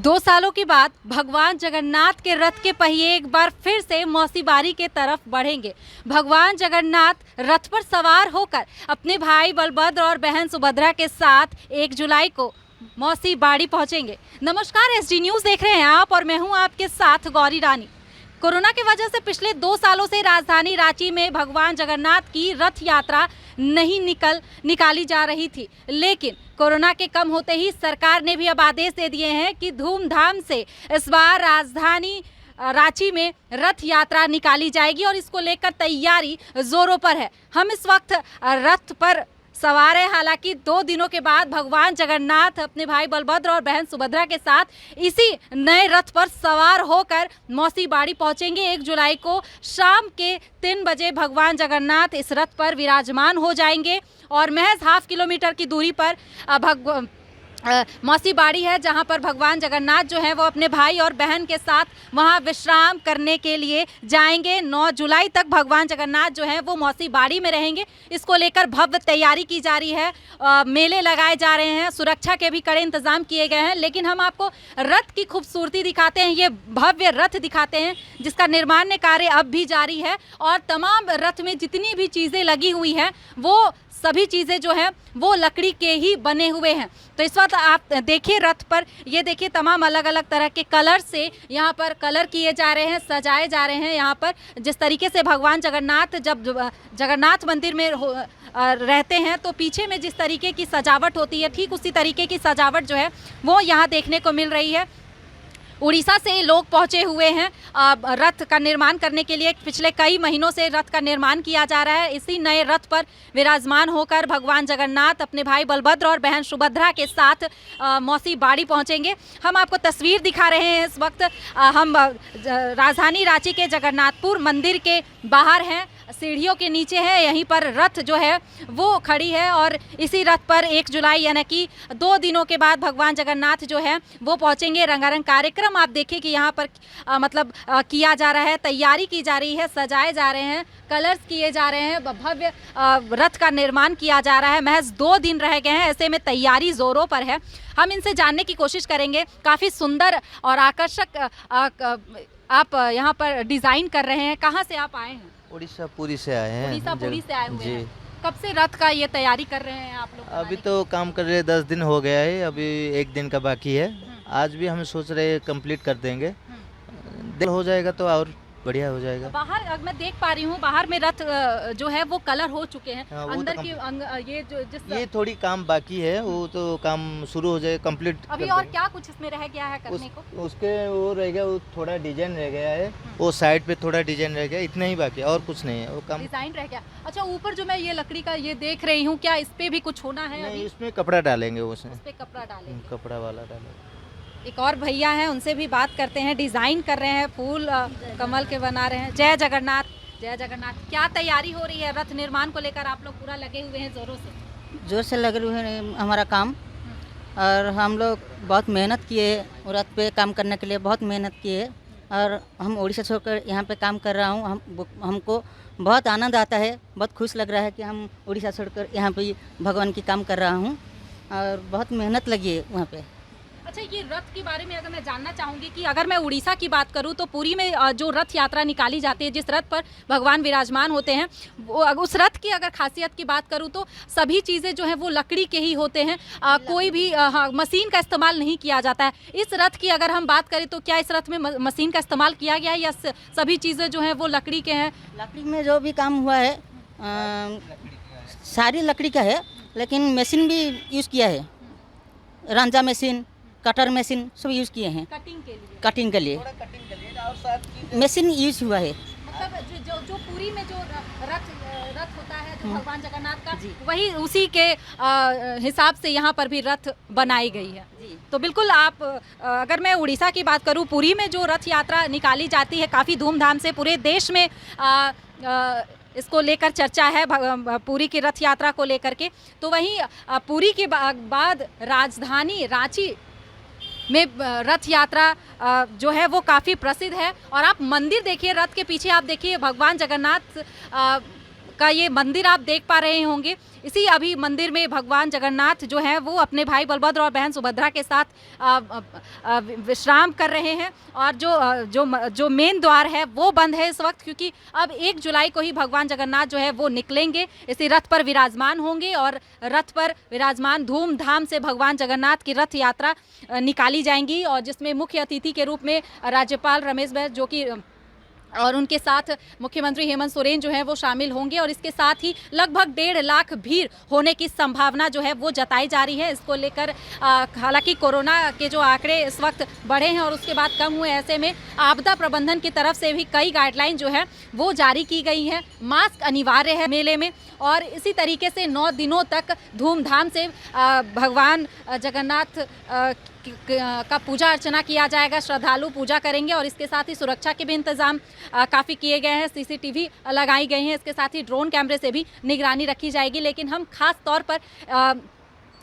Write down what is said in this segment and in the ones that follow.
2 सालों के बाद भगवान जगन्नाथ के रथ के पहिए एक बार फिर से मौसी बारी के तरफ बढ़ेंगे। भगवान जगन्नाथ रथ पर सवार होकर अपने भाई बलभद्र और बहन सुभद्रा के साथ 1 जुलाई को मौसी बाड़ी पहुंचेंगे। नमस्कार, एसडी न्यूज़ देख रहे हैं आप और मैं हूं आपके साथ गौरी रानी। कोरोना की वजह से पिछले 2 सालों से राजधानी रांची में भगवान जगन्नाथ की रथ यात्रा नहीं निकाली जा रही थी, लेकिन कोरोना के कम होते ही सरकार ने भी अब आदेश दे दिए हैं कि धूमधाम से इस बार राजधानी रांची में रथ यात्रा निकाली जाएगी और इसको लेकर तैयारी जोरों पर है। हम इस वक्त रथ पर सवार है। हालांकि 2 दिनों के बाद भगवान जगन्नाथ अपने भाई बलभद्र और बहन सुभद्रा के साथ इसी नए रथ पर सवार होकर मौसी बाड़ी पहुंचेंगे। 1 जुलाई को शाम के 3 बजे भगवान जगन्नाथ इस रथ पर विराजमान हो जाएंगे और महज ½ किलोमीटर की दूरी पर मौसी बाड़ी है, जहां पर भगवान जगन्नाथ जो है वो अपने भाई और बहन के साथ वहां विश्राम करने के लिए जाएंगे। 9 जुलाई तक भगवान जगन्नाथ जो है वो मौसी बाड़ी में रहेंगे। इसको लेकर भव्य तैयारी की जा रही है, मेले लगाए जा रहे हैं, सुरक्षा के भी कड़े इंतजाम किए गए हैं। लेकिन हम आपको रथ की खूबसूरती दिखाते हैं, ये भव्य रथ दिखाते हैं जिसका निर्माण कार्य अब भी जारी है और तमाम रथ में जितनी भी चीज़ें लगी हुई हैं वो सभी चीज़ें जो हैं वो लकड़ी के ही बने हुए हैं। तो इस वक्त आप देखिए रथ पर, ये देखिए तमाम अलग अलग तरह के कलर से यहाँ पर कलर किए जा रहे हैं, सजाए जा रहे हैं। यहाँ पर जिस तरीके से भगवान जगन्नाथ जब जगन्नाथ मंदिर में रहते हैं तो पीछे में जिस तरीके की सजावट होती है, ठीक उसी तरीके की सजावट जो है वो यहाँ देखने को मिल रही है। उड़ीसा से लोग पहुंचे हुए हैं रथ का निर्माण करने के लिए। पिछले कई महीनों से रथ का निर्माण किया जा रहा है। इसी नए रथ पर विराजमान होकर भगवान जगन्नाथ अपने भाई बलभद्र और बहन सुभद्रा के साथ मौसी बाड़ी पहुंचेंगे। हम आपको तस्वीर दिखा रहे हैं। इस वक्त हम राजधानी रांची के जगन्नाथपुर मंदिर के बाहर हैं, सीढ़ियों के नीचे है। यहीं पर रथ जो है वो खड़ी है और इसी रथ पर 1 जुलाई यानी कि 2 दिनों के बाद भगवान जगन्नाथ जो है वो पहुंचेंगे। रंगारंग कार्यक्रम आप देखिए कि यहाँ पर किया जा रहा है, तैयारी की जा रही है, सजाए जा रहे हैं, कलर्स किए जा रहे हैं, भव्य रथ का निर्माण किया जा रहा है। महज 2 दिन रह गए हैं, ऐसे में तैयारी जोरों पर है। हम इनसे जानने की कोशिश करेंगे। काफ़ी सुंदर और आकर्षक आप यहाँ पर डिज़ाइन कर रहे हैं। कहाँ से आप आए हैं? उड़ीसा पुरी से आए हैं। उड़ीसा पुरी से आए हुए जी। हैं। कब से रथ का ये तैयारी कर रहे हैं आप लोग? अभी तो काम कर रहे 10 दिन हो गया है, अभी 1 दिन का बाकी है। आज भी हम सोच रहे हैं कंप्लीट कर देंगे। दिन हो जाएगा तो और बढ़िया हो जाएगा। बाहर मैं देख पा रही हूँ, बाहर में रथ जो है वो कलर हो चुके हैं। हाँ, अंदर की ये थोड़ी काम बाकी है, वो तो काम शुरू हो जाए कंप्लीट अभी। और क्या कुछ इसमें रह गया है करने को? उसके वो रह गया, वो थोड़ा डिजाइन रह गया है, वो साइड पे थोड़ा डिजाइन रह गया, इतना ही बाकी है और कुछ नहीं है, वो काम डिजाइन रह गया। अच्छा, ऊपर जो मैं ये लकड़ी का ये देख रही हूँ, क्या इस पे भी कुछ होना है? नहीं, इसमें कपड़ा डालेंगे, उसमें उस पे कपड़ा डालेंगे, कपड़ा वाला डालेंगे। एक और भैया हैं, उनसे भी बात करते हैं। डिज़ाइन कर रहे हैं, फूल कमल के बना रहे हैं। जय जगन्नाथ, जय जगन्नाथ। क्या तैयारी हो रही है रथ निर्माण को लेकर? आप लोग पूरा लगे हुए हैं जोरों से? जोर से लगे हुए हैं हमारा काम, और हम लोग बहुत मेहनत किए रथ पे काम करने के लिए, बहुत मेहनत किए। और हम उड़ीसा छोड़कर यहाँ पे काम कर रहा हूँ। हमको बहुत आनंद आता है, बहुत खुश लग रहा है कि हम उड़ीसा छोड़कर यहाँ पे भगवान की काम कर रहा हूँ और बहुत मेहनत लगी है वहाँ पे। अच्छा, ये रथ के बारे में अगर मैं जानना चाहूँगी कि अगर मैं उड़ीसा की बात करूँ तो पुरी में जो रथ यात्रा निकाली जाती है, जिस रथ पर भगवान विराजमान होते हैं, वो उस रथ की अगर खासियत की बात करूँ तो सभी चीज़ें जो हैं वो लकड़ी के ही होते हैं। कोई भी मशीन का इस्तेमाल नहीं किया जाता है। इस रथ की अगर हम बात करें तो क्या इस रथ में मशीन का इस्तेमाल किया गया है या सभी चीज़ें जो हैं वो लकड़ी के हैं? लकड़ी में जो भी काम हुआ है सारी लकड़ी का है, लेकिन मशीन भी यूज़ किया है, रांझा मशीन, कटर मशीन सब यूज़ किए हैं कटिंग के लिए। कटिंग के लिए मशीन यूज हुआ है। मतलब जो पुरी में जो रथ होता है जो भगवान जगन्नाथ का, वही उसी के हिसाब से यहाँ पर भी रथ बनाई गई है। तो बिल्कुल आप अगर मैं उड़ीसा की बात करूँ, पुरी में जो रथ यात्रा निकाली जाती है काफ़ी धूमधाम से, पूरे देश में इसको लेकर चर्चा है, पुरी की रथ यात्रा को लेकर के। तो वहीं पुरी के बाद राजधानी रांची में रथ यात्रा जो है वो काफ़ी प्रसिद्ध है। और आप मंदिर देखिए, रथ के पीछे आप देखिए भगवान जगन्नाथ का ये मंदिर आप देख पा रहे होंगे। इसी अभी मंदिर में भगवान जगन्नाथ जो हैं वो अपने भाई बलभद्र और बहन सुभद्रा के साथ विश्राम कर रहे हैं। और जो मेन द्वार है वो बंद है इस वक्त, क्योंकि अब 1 जुलाई को ही भगवान जगन्नाथ जो है वो निकलेंगे, इसी रथ पर विराजमान होंगे और रथ पर विराजमान धूमधाम से भगवान जगन्नाथ की रथ यात्रा निकाली जाएंगी, और जिसमें मुख्य अतिथि के रूप में राज्यपाल रमेश बैस जो कि और उनके साथ मुख्यमंत्री हेमंत सोरेन जो है वो शामिल होंगे। और इसके साथ ही लगभग 1.5 लाख भीड़ होने की संभावना जो है वो जताई जा रही है। इसको लेकर हालांकि कोरोना के जो आंकड़े इस वक्त बढ़े हैं और उसके बाद कम हुए, ऐसे में आपदा प्रबंधन की तरफ से भी कई गाइडलाइन जो है वो जारी की गई है। मास्क अनिवार्य है मेले में, और इसी तरीके से 9 दिनों तक धूमधाम से भगवान जगन्नाथ का पूजा अर्चना किया जाएगा, श्रद्धालु पूजा करेंगे। और इसके साथ ही सुरक्षा के भी इंतजाम काफ़ी किए गए हैं, CCTV लगाई गई हैं, इसके साथ ही ड्रोन कैमरे से भी निगरानी रखी जाएगी। लेकिन हम खास तौर पर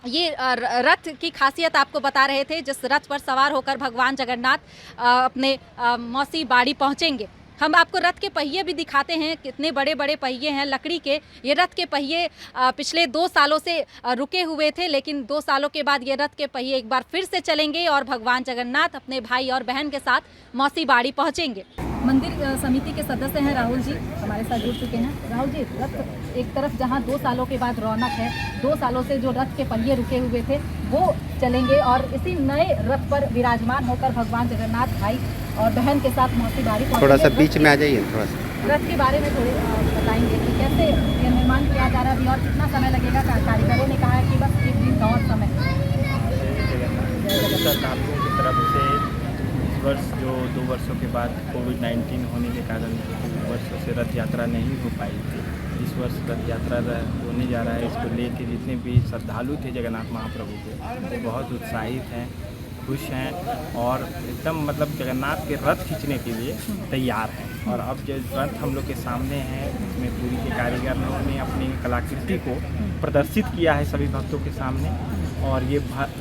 ये रथ की खासियत आपको बता रहे थे, जिस रथ पर सवार होकर भगवान जगन्नाथ अपने मौसी बाड़ी पहुँचेंगे। हम आपको रथ के पहिए भी दिखाते हैं, कितने बड़े बड़े पहिए हैं लकड़ी के। ये रथ के पहिए पिछले 2 सालों से रुके हुए थे, लेकिन 2 सालों के बाद ये रथ के पहिए एक बार फिर से चलेंगे और भगवान जगन्नाथ अपने भाई और बहन के साथ मौसी बाड़ी पहुंचेंगे। मंदिर समिति के सदस्य हैं राहुल जी, हमारे साथ जुड़ चुके हैं। राहुल जी, रथ एक तरफ जहां 2 सालों के बाद रौनक है, 2 सालों से जो रथ के पहिए रुके हुए थे वो चलेंगे, और इसी नए रथ पर विराजमान होकर भगवान जगन्नाथ भाई और बहन के साथ मौसी बाड़ी पहुंचेंगे। थोड़ा सा बीच में आ जाइए, थोड़ा सा रथ के बारे में थोड़े बताएंगे कि कैसे ये निर्माण किया जा रहा है अभी और कितना समय लगेगा। कारीगरों ने कहा है कि बस 1 दिन का और समय। श्रद्धालुओं की तरफ से इस वर्ष जो 2 वर्षों के बाद कोविड-19 होने के कारण 2 वर्षों से रथ यात्रा नहीं हो पाई थी, इस वर्ष रथ यात्रा होने जा रहा है। इसको लेकर जितने भी श्रद्धालु थे जगन्नाथ महाप्रभु के, वो बहुत उत्साहित हैं, खुश हैं और एकदम मतलब जगन्नाथ के रथ खींचने के लिए तैयार हैं। और अब जो रथ हम लोग के सामने हैं, इसमें पूरी के कारीगरों ने अपनी कलाकृति को प्रदर्शित किया है सभी भक्तों के सामने। और ये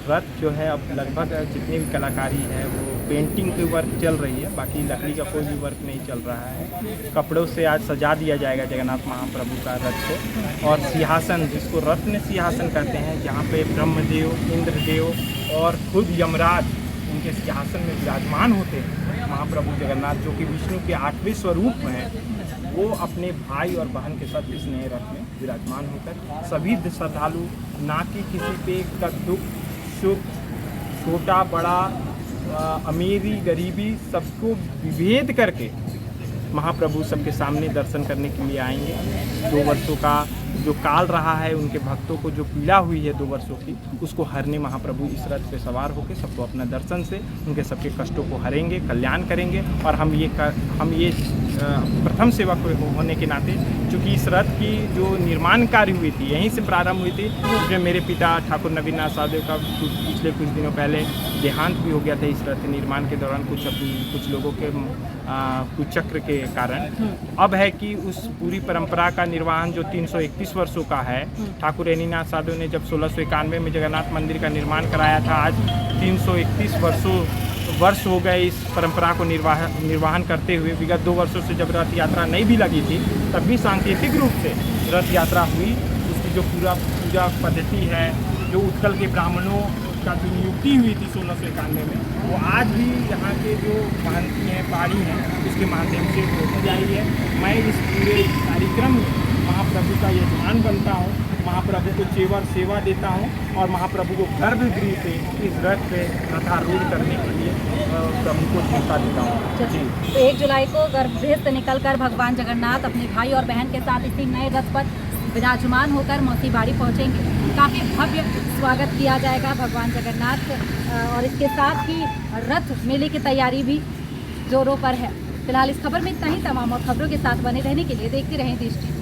रथ जो है अब लगभग जितनी भी कलाकारी है वो पेंटिंग की वर्क चल रही है, बाकी लकड़ी का कोई भी वर्क नहीं चल रहा है। कपड़ों से आज सजा दिया जाएगा जगन्नाथ महाप्रभु का रथ को। और सिंहासन, जिसको रत्न सिंहासन कहते हैं, जहाँ पे ब्रह्मदेव, इंद्रदेव और खुद यमराज उनके सिंहासन में विराजमान होते हैं। महाप्रभु जगन्नाथ जो कि विष्णु के 8वें स्वरूप हैं, वो अपने भाई और बहन के साथ इस नए रथ में विराजमान होकर सभी श्रद्धालु ना कि किसी पे का दुख सुख, छोटा बड़ा, अमीरी गरीबी, सबको विभेद करके महाप्रभु सबके सामने दर्शन करने के लिए आएंगे। 2 वर्षों का जो काल रहा है, उनके भक्तों को जो पीड़ा हुई है 2 वर्षों की, उसको हरने महाप्रभु इस रथ पे सवार होकर सबको अपना दर्शन से उनके सबके कष्टों को हरेंगे, कल्याण करेंगे। और हम ये प्रथम सेवक होने के नाते, चूँकि इस रथ की जो निर्माण कार्य हुई थी यहीं से प्रारंभ हुई थी, उसमें मेरे पिता ठाकुर नवीननाथ साहदेव का पिछले कुछ दिनों पहले देहांत भी हो गया था इस रथ निर्माण के दौरान, कुछ लोगों के कुचक्र के कारण। अब है कि उस पूरी परंपरा का निर्वहन जो 331 वर्षों का है, ठाकुर एनीनाथ साधु ने जब 1691 में जगन्नाथ मंदिर का निर्माण कराया था, आज 331 वर्ष हो गए इस परंपरा को निर्वहन करते हुए। विगत 2 वर्षों से जब रथ यात्रा नहीं भी लगी थी, तब भी सांकेतिक रूप से रथ यात्रा हुई। उसकी जो पूजा पद्धति है, जो उत्कल के ब्राह्मणों का जो नियुक्ति हुई थी 1691 में, वो आज भी यहाँ के जो महंती हैं, पारी हैं, उसके माध्यम से होती जा रही है। मैं इस पूरे कार्यक्रम में महाप्रभु का यजमान बनता हूँ, महाप्रभु को चेवर सेवा देता हूँ और महाप्रभु को गर्भगृह से इस रथ पे रथारूढ़ करने के लिए प्रभु को न्योता देता हूँ। जी, तो 1 जुलाई को गर्भगृह से निकलकर भगवान जगन्नाथ अपने भाई और बहन के साथ इसी नए रथ पर विराजमान होकर मौसी बाड़ी पहुँचेंगे। काफ़ी भव्य स्वागत किया जाएगा भगवान जगन्नाथ, और इसके साथ ही रथ मेले की तैयारी भी जोरों पर है। फिलहाल इस खबर में इतना ही। तमाम और खबरों के साथ बने रहने के लिए देखते रहें देश टीवी।